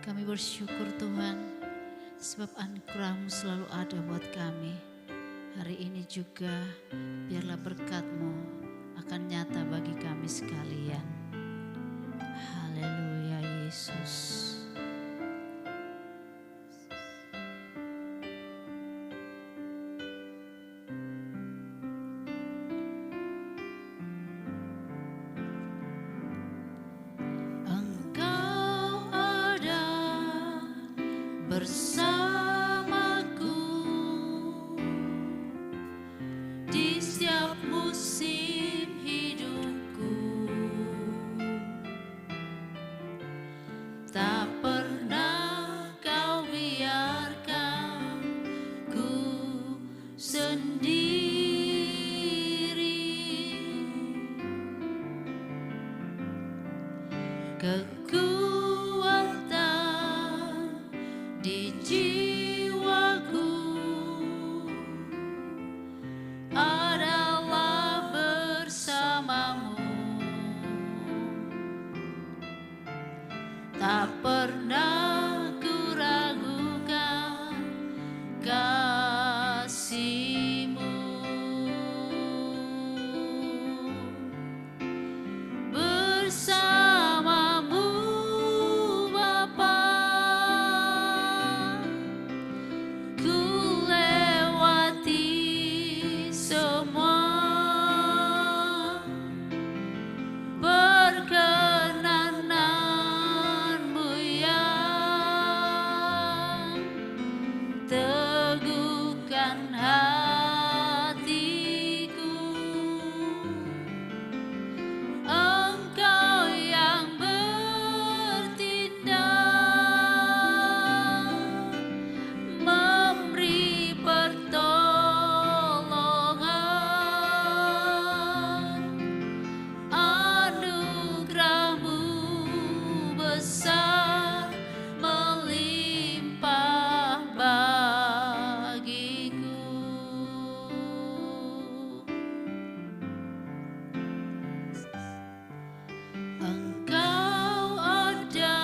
Kami bersyukur Tuhan, sebab anugerah-Mu selalu ada buat kami. Hari ini juga biarlah berkat-Mu akan nyata bagi kami sekalian. Haleluya Yesus. Bersamaku di setiap musim hidupku, tak pernah Kau biarkan ku sendiri. Kekuatan di jiwaku adalah bersama-Mu, tak pernah ku ragukan kasih-Mu. Bersama-Mu Bapa, ku lewati semua. Perkenanan-Mu yang teguhkan hatiku. Engkau yang bertindak, memberi pertolongan. Anugerah-Mu besar melimpah bagiku. Engkau ada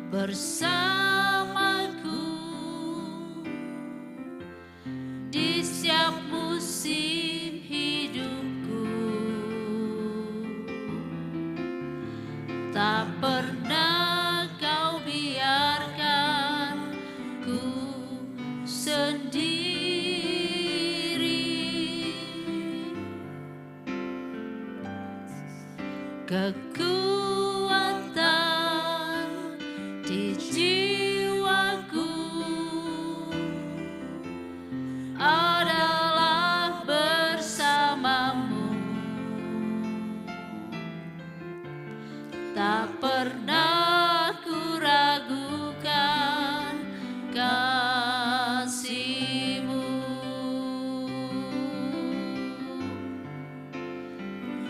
bersamaku di setiap musim hidupku, tak pernah Kau biarkan ku sendiri. Kekuatan di jiwaku adalah bersama-Mu, tak pernah ku ragukan kasih-Mu.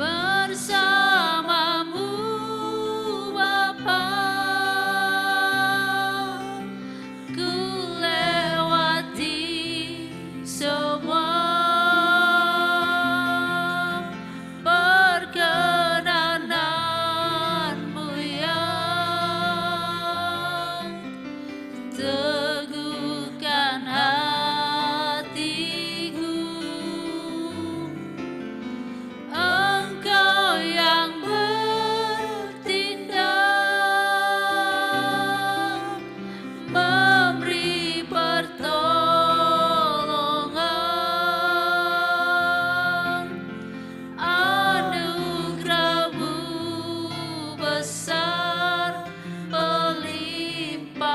Bersama-Mu Bapa, ku lewati semua. Perkenanan-Mu yang teguhkan hatiku. Engkau yang bertindak, memberi pertolongan. Anugerah-Mu besar melimpah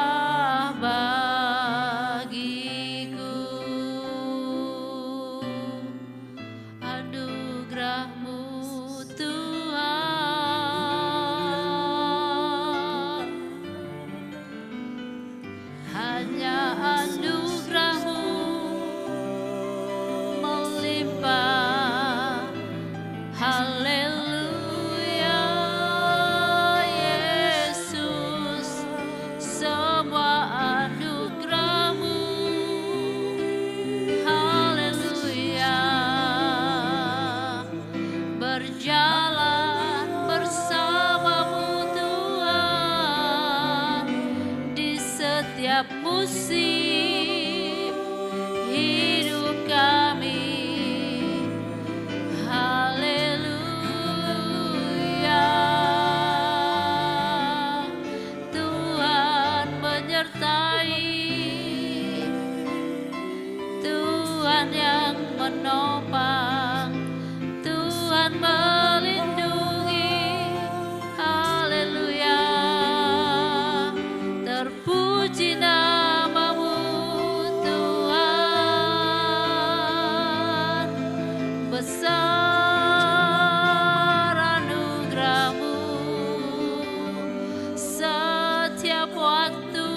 bagiku. Anugerah-Mu Tuhan, hanya anugerah-Mu melimpah. Haleluya Yesus, semua anugerah-Mu. Haleluya, berjalan prinsip hidup kami. Haleluya. Tuhan menyertai, Tuhan yang menopang, Tuhan melindungi. Haleluya. Terpuji namamu Tuhan, besar anugerahmu. Setiap waktu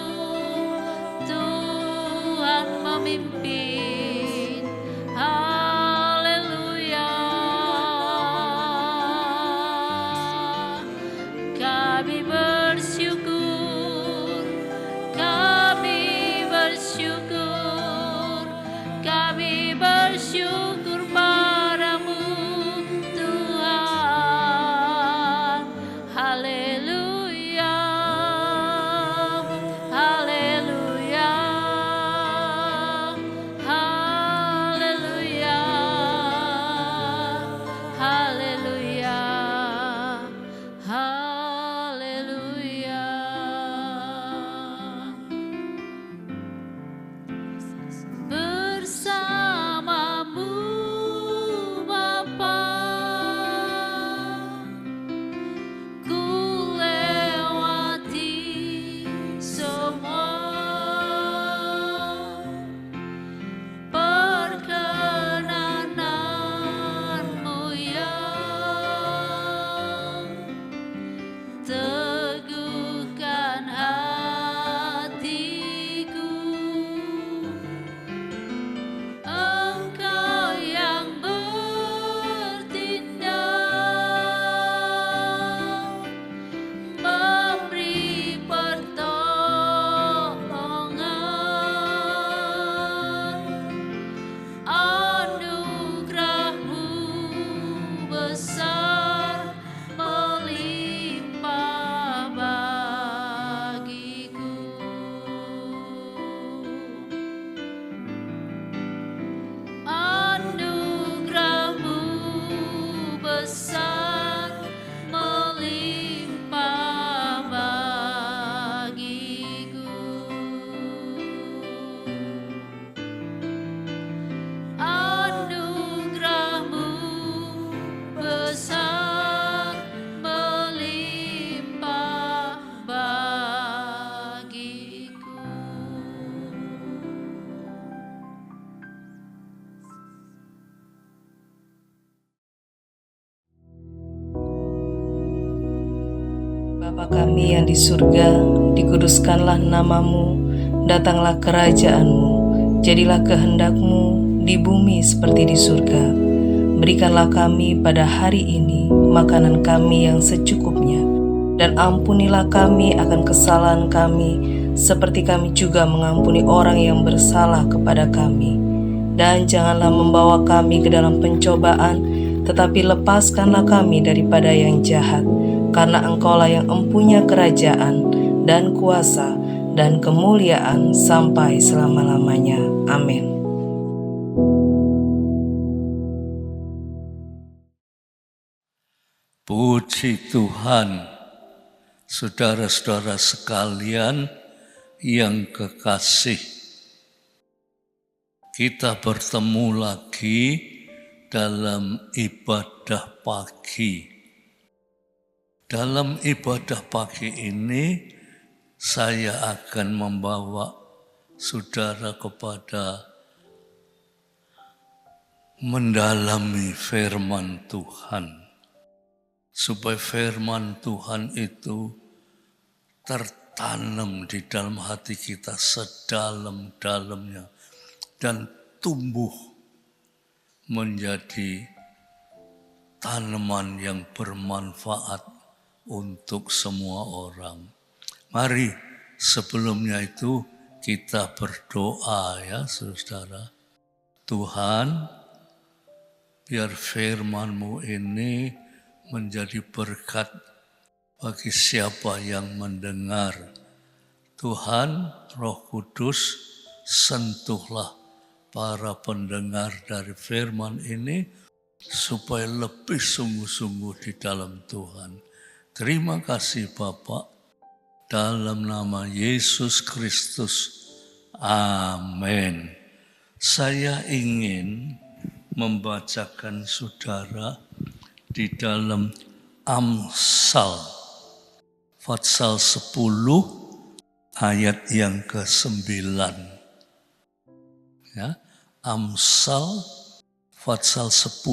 Tuhan memimpin. Haleluya. Kami bersyukur, kami bersyukur, kami bersyukur padamu Tuhan. Haleluya, haleluya, haleluya, haleluya, haleluya. Bersamamu Bapa, ku lewati semua perkenananmu yang teguhkan hatiku. Engkau yang bertindak, memberi pertolongan. Anugerahmu besar melimpah bagiku. Anugerahmu besar melimpah bagiku. Anugerahmu besar melimpah bagiku. Bapa kami yang di surga, dikuduskanlah namamu, datanglah kerajaanmu, jadilah kehendakmu di bumi seperti di surga. Berikanlah kami pada hari ini makanan kami yang secukupnya, dan ampunilah kami akan kesalahan kami, seperti kami juga mengampuni orang yang bersalah kepada kami. Dan janganlah membawa kami ke dalam pencobaan, tetapi lepaskanlah kami daripada yang jahat. Karena Engkaulah yang empunya kerajaan dan kuasa dan kemuliaan sampai selama-lamanya. Amin. Puji Tuhan, saudara-saudara sekalian yang kekasih. Kita bertemu lagi dalam ibadah pagi. Dalam ibadah pagi ini, saya akan membawa saudara kepada mendalami firman Tuhan. Supaya firman Tuhan itu tertanam di dalam hati kita sedalam-dalamnya dan tumbuh menjadi tanaman yang bermanfaat untuk semua orang. Mari sebelumnya itu kita berdoa ya saudara. Tuhan, biar firman-Mu ini menjadi berkat bagi siapa yang mendengar. Tuhan Roh Kudus, sentuhlah para pendengar dari firman ini supaya lebih sungguh-sungguh di dalam Tuhan. Terima kasih Bapak, dalam nama Yesus Kristus. Amin. Saya ingin membacakan saudara di dalam Amsal pasal 10 ayat yang ke-9. Ya, Amsal pasal 10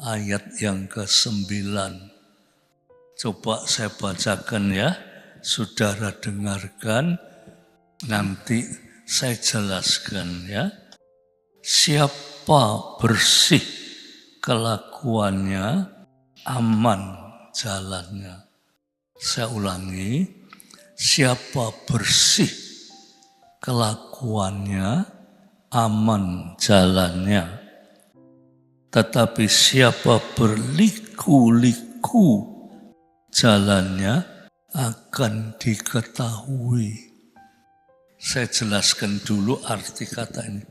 ayat yang ke-9. Coba saya bacakan ya, saudara dengarkan, nanti saya jelaskan ya. Siapa bersih kelakuannya, aman jalannya. Saya ulangi, siapa bersih kelakuannya, aman jalannya. Tetapi siapa berliku-liku jalannya, akan diketahui. Saya jelaskan dulu arti kata ini.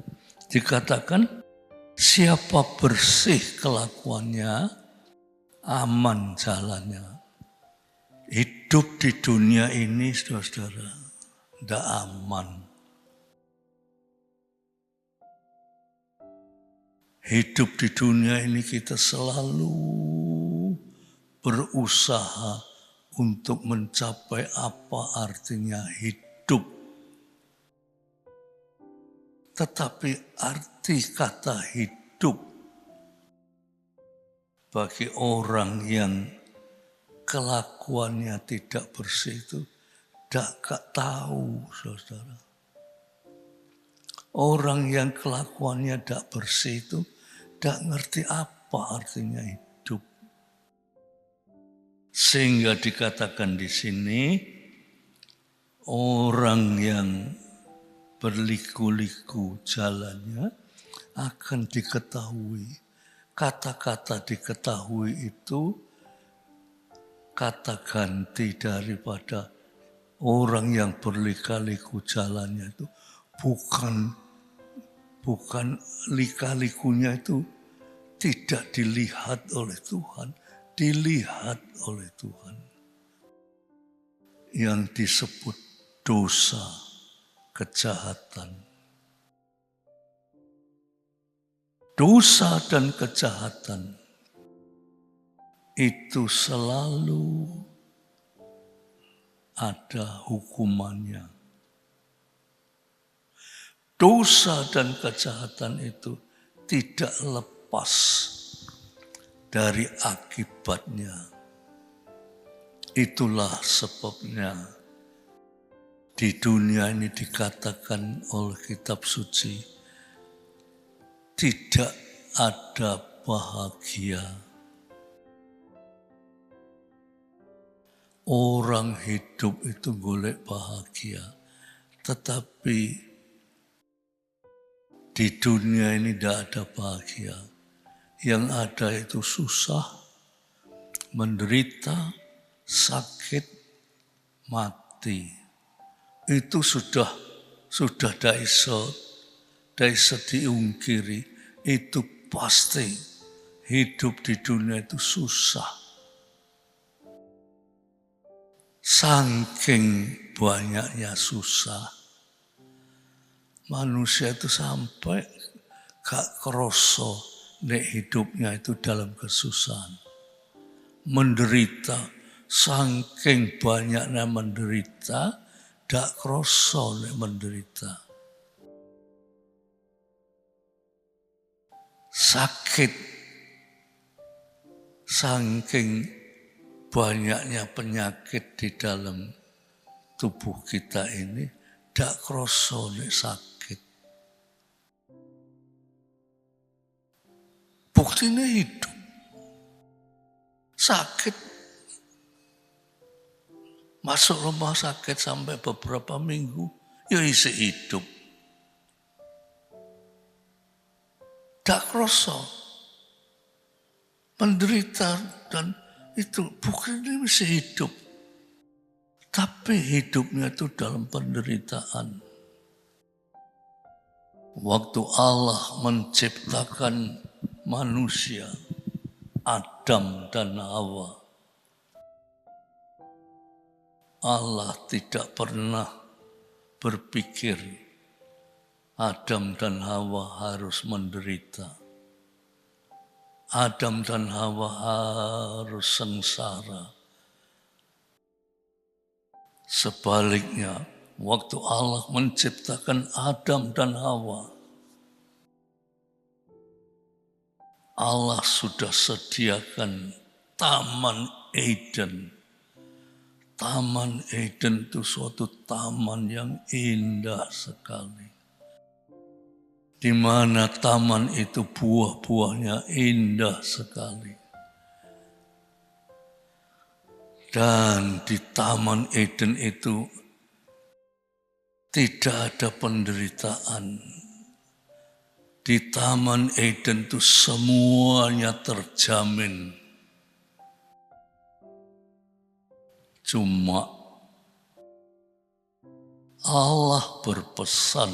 Dikatakan siapa bersih kelakuannya, aman jalannya. Hidup di dunia ini, saudara-saudara, tidak aman. Hidup di dunia ini kita selalu berusaha untuk mencapai apa artinya hidup. Tetapi arti kata hidup bagi orang yang kelakuannya tidak bersih itu tidak tahu, saudara. Orang yang kelakuannya tidak bersih itu tidak ngerti apa artinya hidup. Sehingga dikatakan di sini, orang yang berliku-liku jalannya akan diketahui. Kata-kata diketahui itu kata ganti daripada orang yang berliku-liku jalannya itu. Bukan lika-likunya itu tidak dilihat oleh Tuhan, dilihat oleh Tuhan. Yang disebut dosa, kejahatan. Dosa dan kejahatan itu selalu ada hukumannya. Dosa dan kejahatan itu tidak lepas dari akibatnya. Itulah sebabnya di dunia ini dikatakan oleh kitab suci, tidak ada bahagia. Orang hidup itu golek bahagia, tetapi di dunia ini tidak ada bahagia. Yang ada itu susah, menderita, sakit, mati. Itu sudah daiso diungkiri. Itu pasti hidup di dunia itu susah. Saking banyaknya susah, manusia itu sampai gak kroso nek hidupnya itu dalam kesusahan. Menderita, saking banyaknya menderita, gak kroso nek menderita. Sakit, saking banyaknya penyakit di dalam tubuh kita ini, gak kroso nek sakit. Buktinya hidup. Sakit, masuk rumah sakit sampai beberapa minggu, ya isi hidup. Tak kroso, menderita dan itu bukan isi hidup. Tapi hidupnya itu dalam penderitaan. Waktu Allah menciptakan manusia, Adam dan Hawa, Allah tidak pernah berpikir Adam dan Hawa harus menderita. Adam dan Hawa harus sengsara. Sebaliknya, waktu Allah menciptakan Adam dan Hawa, Allah sudah sediakan Taman Eden. Taman Eden itu suatu taman yang indah sekali. Di mana taman itu buah-buahnya indah sekali. Dan di Taman Eden itu tidak ada penderitaan. Di Taman Eden itu semuanya terjamin. Cuma Allah berpesan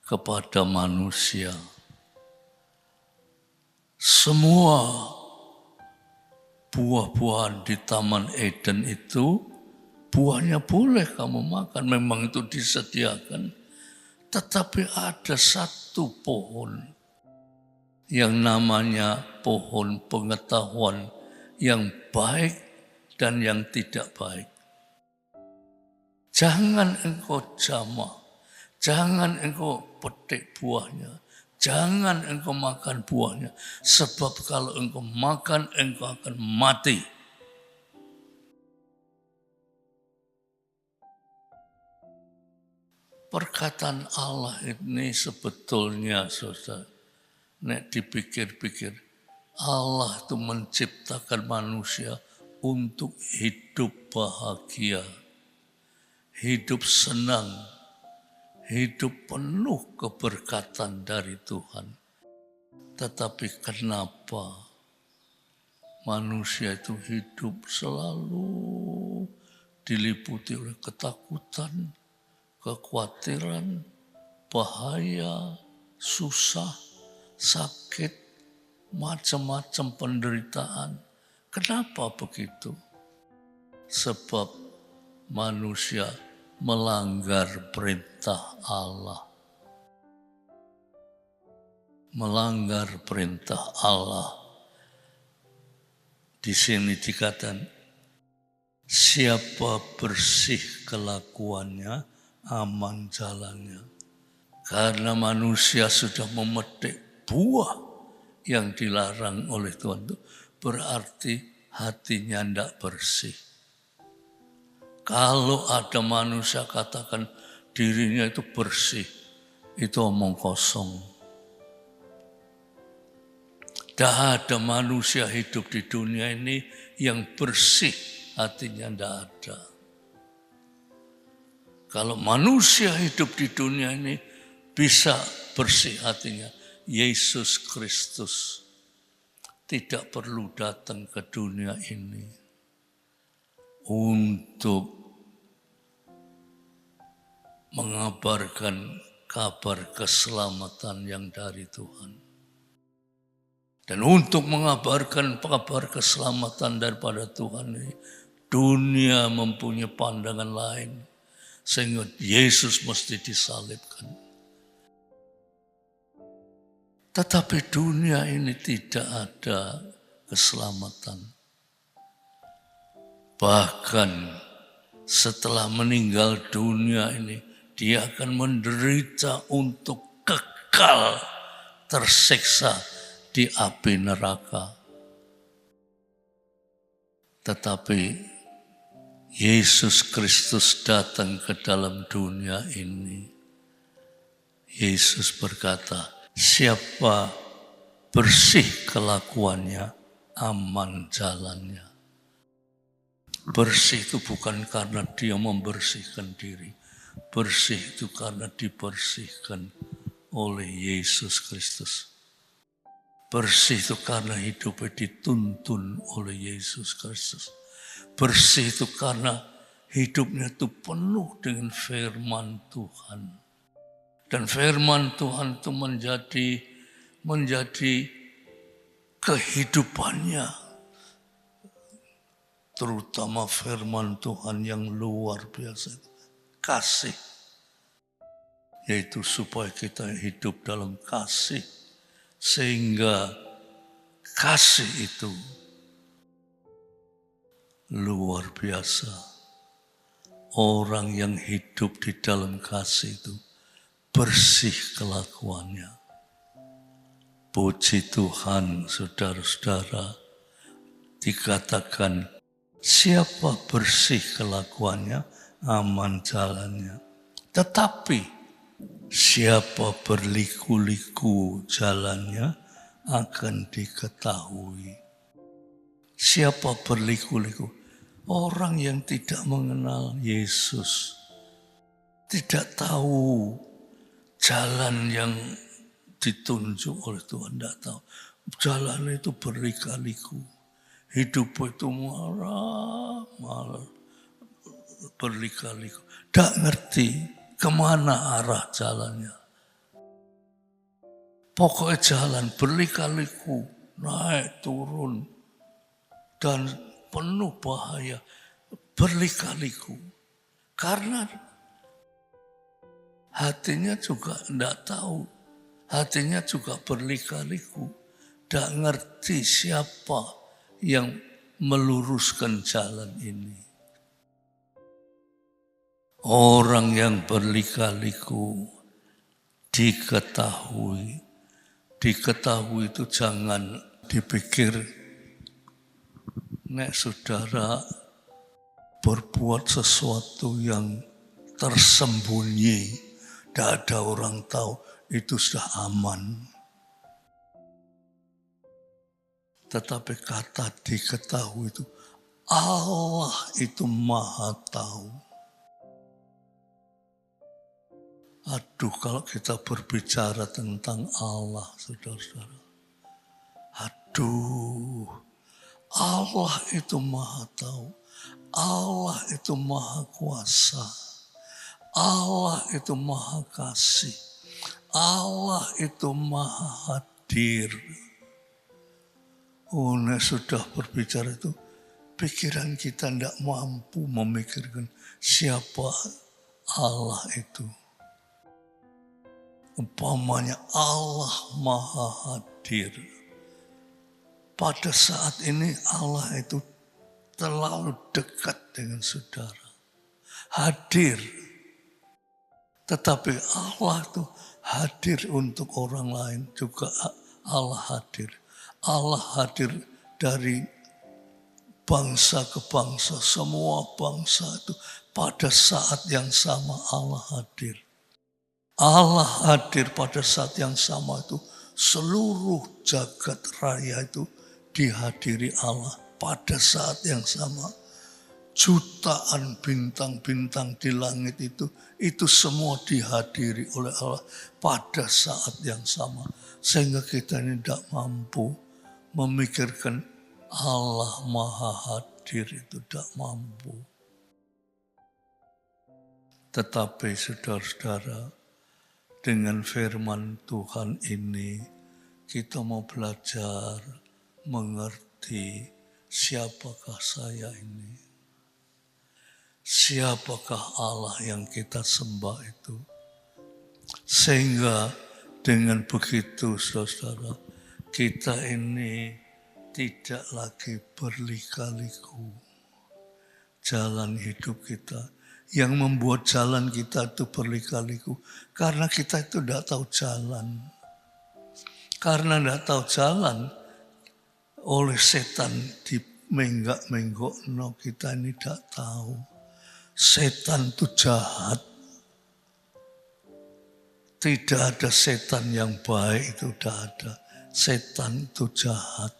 kepada manusia, semua buah-buahan di Taman Eden itu buahnya boleh kamu makan, memang itu disediakan. Tetapi ada satu pohon yang namanya pohon pengetahuan yang baik dan yang tidak baik. Jangan engkau jamah, jangan engkau petik buahnya, jangan engkau makan buahnya, sebab kalau engkau makan, engkau akan mati. Perkataan Allah ini sebetulnya, saudara, nek dipikir-pikir, Allah itu menciptakan manusia untuk hidup bahagia, hidup senang, hidup penuh keberkatan dari Tuhan. Tetapi kenapa manusia itu hidup selalu diliputi oleh ketakutan, kekhawatiran, bahaya, susah, sakit, macam-macam penderitaan. Kenapa begitu? Sebab manusia melanggar perintah Allah. Melanggar perintah Allah. Di sini dikatakan, siapa bersih kelakuannya, aman jalannya. Karena manusia sudah memetik buah yang dilarang oleh Tuhan itu, berarti hatinya tidak bersih. Kalau ada manusia katakan dirinya itu bersih, itu omong kosong. Tidak ada manusia hidup di dunia ini yang bersih, hatinya tidak ada. Kalau manusia hidup di dunia ini bisa bersih hatinya, Yesus Kristus tidak perlu datang ke dunia ini untuk mengabarkan kabar keselamatan yang dari Tuhan. Dan untuk mengabarkan kabar keselamatan daripada Tuhan ini, dunia mempunyai pandangan lain. Sehingga Yesus mesti disalibkan. Tetapi dunia ini tidak ada keselamatan. Bahkan setelah meninggal dunia ini, dia akan menderita untuk kekal tersiksa di api neraka. Tetapi Yesus Kristus datang ke dalam dunia ini. Yesus berkata, siapa bersih kelakuannya, aman jalannya. Bersih itu bukan karena dia membersihkan diri. Bersih itu karena dibersihkan oleh Yesus Kristus. Bersih itu karena hidupnya dituntun oleh Yesus Kristus. Bersih itu karena hidupnya itu penuh dengan firman Tuhan. Dan firman Tuhan itu menjadi kehidupannya. Terutama firman Tuhan yang luar biasa. Kasih. Yaitu supaya kita hidup dalam kasih. Sehingga kasih itu luar biasa. Orang yang hidup di dalam kasih itu bersih kelakuannya. Puji Tuhan, saudara-saudara, dikatakan siapa bersih kelakuannya, aman jalannya. Tetapi siapa berliku-liku jalannya akan diketahui. Siapa berliku-liku? Orang yang tidak mengenal Yesus, tidak tahu jalan yang ditunjuk oleh Tuhan, tidak tahu. Jalan itu berlika-liku. Hidup itu marah, berlika-liku. Tidak ngerti kemana arah jalannya. Pokoknya jalan berlika-liku, naik turun. Dan penuh bahaya, berlika-liku. Karena hatinya juga tidak tahu. Hatinya juga berlika-liku. Tidak ngerti siapa yang meluruskan jalan ini. Orang yang berlika-liku diketahui. Diketahui itu jangan dipikir, nek saudara berbuat sesuatu yang tersembunyi, tidak ada orang tahu, itu sudah aman. Tetapi kata diketahui itu, Allah itu maha tahu. Aduh, kalau kita berbicara tentang Allah, saudara-saudara. Aduh, Allah itu maha tahu. Allah itu maha kuasa. Allah itu maha kasih. Allah itu maha hadir. Nek sudah berbicara itu, pikiran kita tidak mampu memikirkan siapa Allah itu. Umpamanya Allah maha hadir. Pada saat ini Allah itu terlalu dekat dengan saudara. Hadir. Tetapi Allah itu hadir untuk orang lain juga Allah hadir. Allah hadir dari bangsa ke bangsa. Semua bangsa itu pada saat yang sama Allah hadir. Allah hadir pada saat yang sama itu. Seluruh jagat raya itu dihadiri Allah pada saat yang sama. Jutaan bintang-bintang di langit itu semua dihadiri oleh Allah pada saat yang sama. Sehingga kita ini tidak mampu memikirkan Allah maha hadir, itu tidak mampu. Tetapi saudara-saudara, dengan firman Tuhan ini kita mau belajar mengerti siapakah saya ini. Siapakah Allah yang kita sembah itu. Sehingga dengan begitu saudara, kita ini tidak lagi berlika-liku. Jalan hidup kita. Yang membuat jalan kita itu berlika-liku. Karena kita itu tidak tahu jalan. Karena tidak tahu jalan, oleh setan dimenggak-menggok, kita ini tidak tahu. Setan itu jahat. Tidak ada setan yang baik, itu tidak ada. Setan itu jahat.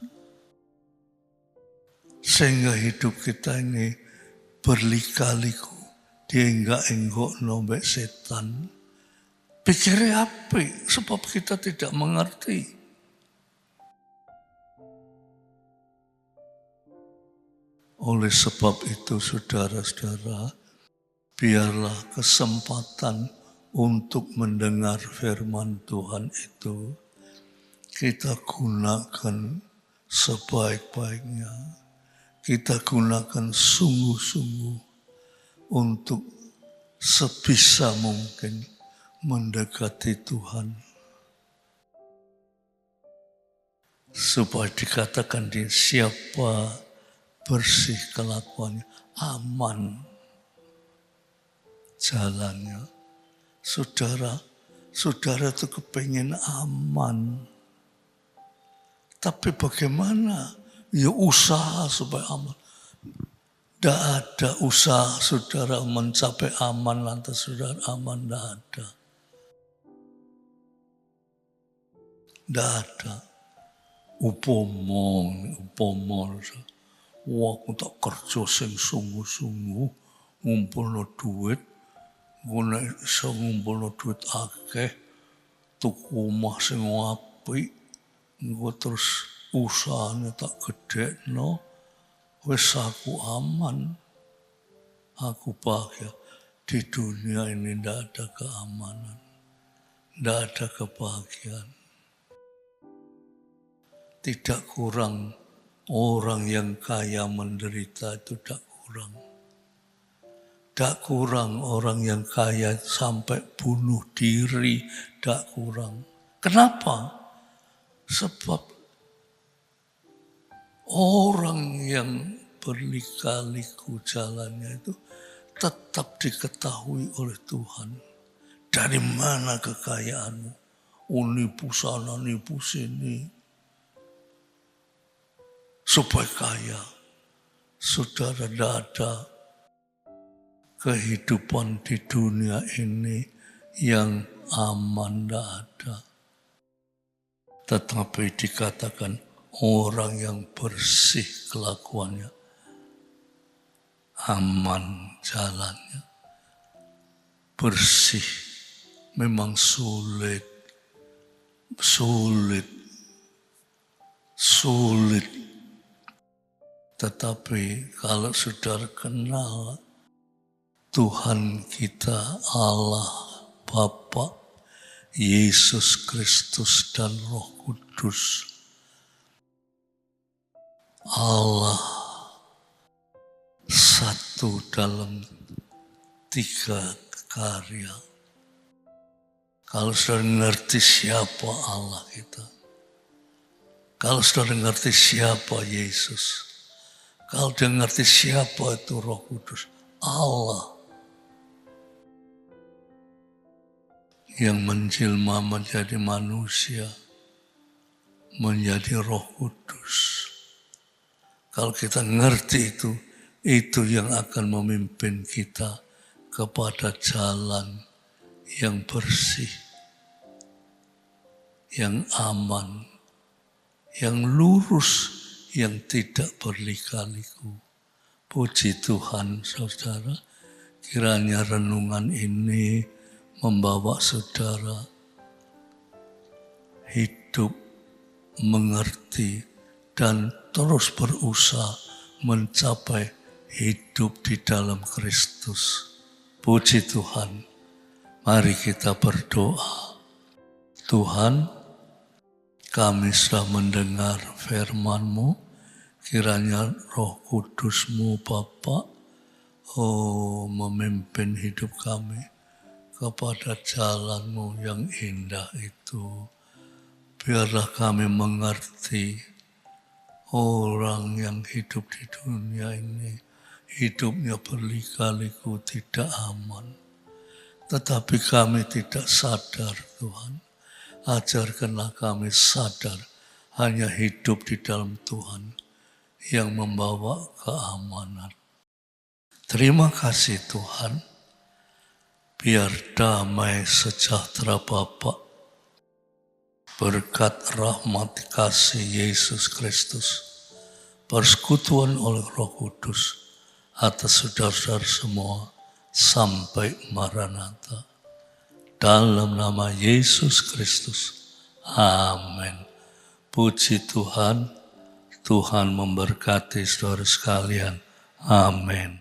Sehingga hidup kita ini berlika-liku. Dia enggak nombek setan. Pikirnya apa? Sebab kita tidak mengerti. Oleh sebab itu saudara-saudara, biarlah kesempatan untuk mendengar firman Tuhan itu kita gunakan sebaik-baiknya. Kita gunakan sungguh-sungguh untuk sebisa mungkin mendekati Tuhan. Supaya dikatakan dia siapa bersih kelakuannya, aman jalannya. Saudara itu kepengen aman. Tapi bagaimana? Ya usaha supaya aman. Tidak ada usaha saudara mencapai aman, lantas saudara aman, tidak ada. Tidak ada. Upomo. Wah, aku tak kerja sing sungguh-sungguh, ngumpulno duit, gue iso ngumpulno duit akeh, tuku omah sing apik, gue terus usahanya tak gedekno, wis aku aman, aku bahagia. Di dunia ini tidak ada keamanan, tidak ada kebahagiaan. Tidak kurang orang yang kaya menderita, itu tidak kurang. Tidak kurang orang yang kaya sampai bunuh diri, tidak kurang. Kenapa? Sebab orang yang berlika-liku jalannya itu tetap diketahui oleh Tuhan. Dari mana kekayaanmu? Nipu sana, nipu sini. Supaya kaya. Saudara, tidak ada kehidupan di dunia ini yang aman, tidak ada. Tetapi dikatakan orang yang bersih kelakuannya, aman jalannya. Bersih memang sulit. Tetapi kalau saudara kenal Tuhan kita, Allah Bapa, Yesus Kristus dan Roh Kudus, Allah satu dalam 3 karya. Kalau saudara ngerti siapa Allah kita, kalau saudara ngerti siapa Yesus, kalau dia ngerti siapa itu Roh Kudus, Allah yang menjelma menjadi manusia, menjadi Roh Kudus. Kalau kita ngerti itu yang akan memimpin kita kepada jalan yang bersih, yang aman, yang lurus, yang tidak berlika-liku. Puji Tuhan, saudara, kiranya renungan ini membawa saudara hidup, mengerti, dan terus berusaha mencapai hidup di dalam Kristus. Puji Tuhan. Mari kita berdoa. Tuhan, kami sudah mendengar firman-Mu, kiranya Roh Kudus-Mu Bapa, memimpin hidup kami kepada jalan-Mu yang indah itu. Biarlah kami mengerti orang yang hidup di dunia ini, hidupnya berlika-liku, tidak aman. Tetapi kami tidak sadar, Tuhan. Ajarkanlah kami sadar hanya hidup di dalam Tuhan yang membawa keamanan. Terima kasih Tuhan. Biar damai sejahtera Bapa, berkat rahmat kasih Yesus Kristus, persekutuan oleh Roh Kudus atas saudara-saudara semua sampai Maranatha. Dalam nama Yesus Kristus. Amin. Puji Tuhan. Tuhan memberkati saudara sekalian. Amin.